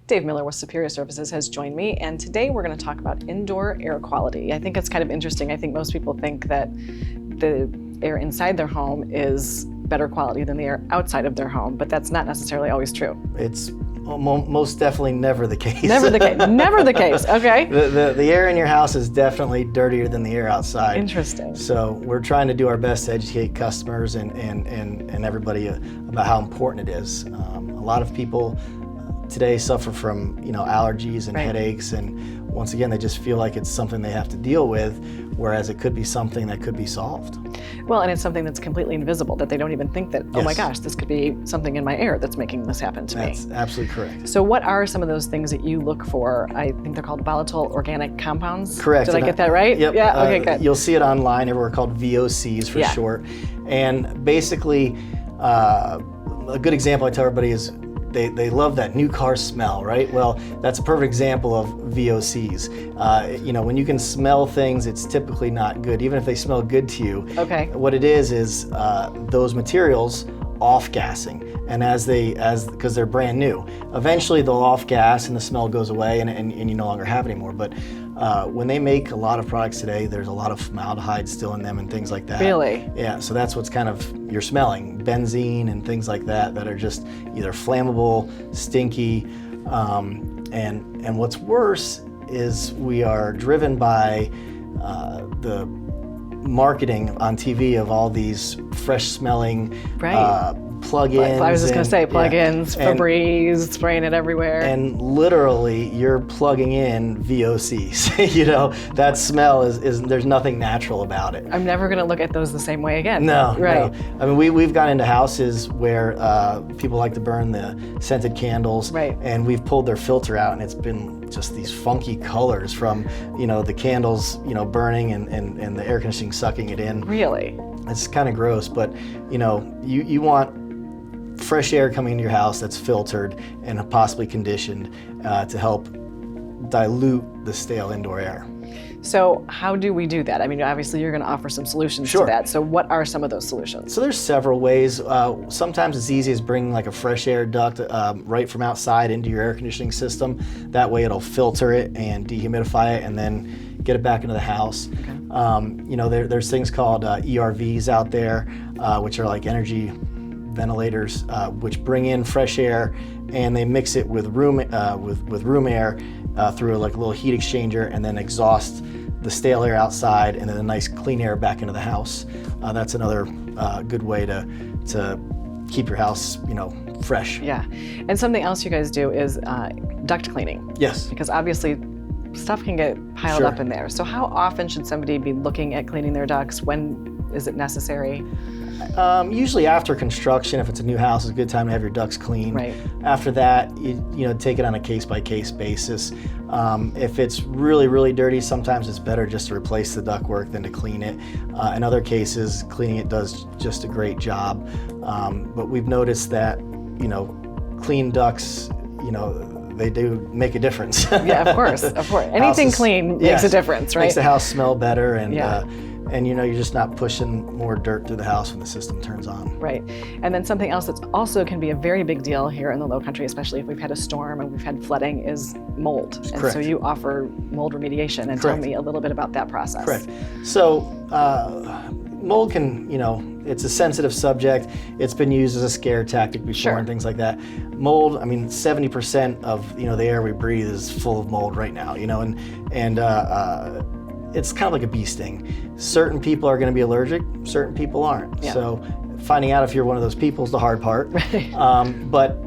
Dave Miller with Superior Services has joined me, and today we're going to talk about indoor air quality. I think it's kind of interesting. I think most people think that the air inside their home is better quality than the air outside of their home, but that's not necessarily always true. It's most definitely never the case. Never the case. Never the case. Okay. The air in your house is definitely dirtier than the air outside. Interesting. So we're trying to do our best to educate customers and everybody about how important it is. A lot of people today suffer from allergies and headaches, and once again they just feel like it's something they have to deal with, whereas it could be something that could be solved. Well, and it's something that's completely invisible, that they don't even think that, oh my gosh, this could be something in my air that's making this happen to me. That's absolutely correct. So what are some of those things that you look for? I think they're called volatile organic compounds. Correct. Did I get that right? Yep. Yeah, okay, good. You'll see it online everywhere, called VOCs for short. And basically, a good example I tell everybody is they love that new car smell, right? Well, that's a perfect example of VOCs. When you can smell things, it's typically not good, even if they smell good to you. Okay. What it is those materials off-gassing, and because they're brand new, eventually they'll off-gas and the smell goes away and you no longer have it anymore. But when they make a lot of products today, there's a lot of formaldehyde still in them and things like that. Really? Yeah, so that's what's kind of you're smelling, benzene and things like that are just either flammable, stinky, and what's worse is we are driven by the marketing on TV of all these fresh smelling plug-ins. I was just going to say plug-ins, Febreze, spraying it everywhere. And literally you're plugging in VOCs. That smell is there's nothing natural about it. I'm never going to look at those the same way again. No, right. No. I mean, we've gone into houses where people like to burn the scented candles, right, and we've pulled their filter out, and it's been just these funky colors from the candles burning and the air conditioning sucking it in. Really? It's kind of gross, but you want fresh air coming into your house that's filtered and possibly conditioned to help dilute the stale indoor air. So how do we do that? I mean, obviously you're going to offer some solutions to that. So what are some of those solutions? So there's several ways. Sometimes it's easy as bringing like a fresh air duct right from outside into your air conditioning system. That way it'll filter it and dehumidify it and then get it back into the house. Okay. There's things called ERVs out there, which are like energy ventilators, which bring in fresh air and they mix it with room air through like a little heat exchanger and then exhaust the stale air outside and then a nice clean air back into the house. That's another good way to keep your house fresh. Yeah, and something else you guys do is duct cleaning. Yes. Because obviously stuff can get piled up in there. So how often should somebody be looking at cleaning their ducts? When is it necessary? Usually after construction, if it's a new house, it's a good time to have your ducts cleaned. Right. After that, you take it on a case-by-case basis. If it's really, really dirty, sometimes it's better just to replace the ductwork than to clean it. In other cases, cleaning it does just a great job. But we've noticed that, clean ducts, they do make a difference. Yeah, of course. Anything clean makes a difference, right? Makes the house smell better, and you're just not pushing more dirt through the house when the system turns on. Right. And then something else that's also can be a very big deal here in the Low Country, especially if we've had a storm and we've had flooding, is mold. And so you offer mold remediation, and tell me a little bit about that process. Correct. So mold can, it's a sensitive subject. It's been used as a scare tactic before and things like that. Mold, 70% of the air we breathe is full of mold right now, and it's kind of like a bee sting. Certain people are going to be allergic, certain people aren't. Yeah. So finding out if you're one of those people is the hard part. Right. But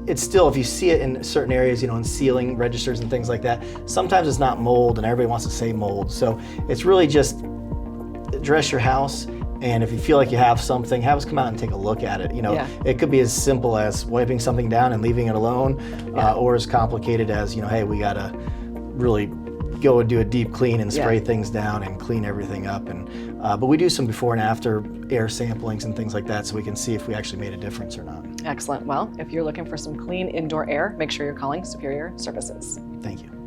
it's still, if you see it in certain areas, in ceiling registers and things like that, sometimes it's not mold and everybody wants to say mold. So it's really just address your house, and if you feel like you have something, have us come out and take a look at it. It could be as simple as wiping something down and leaving it alone, or as complicated as, hey, we gotta really go and do a deep clean and spray things down and clean everything up. But we do some before and after air samplings and things like that, so we can see if we actually made a difference or not. Excellent. Well, if you're looking for some clean indoor air, make sure you're calling Superior Services. Thank you.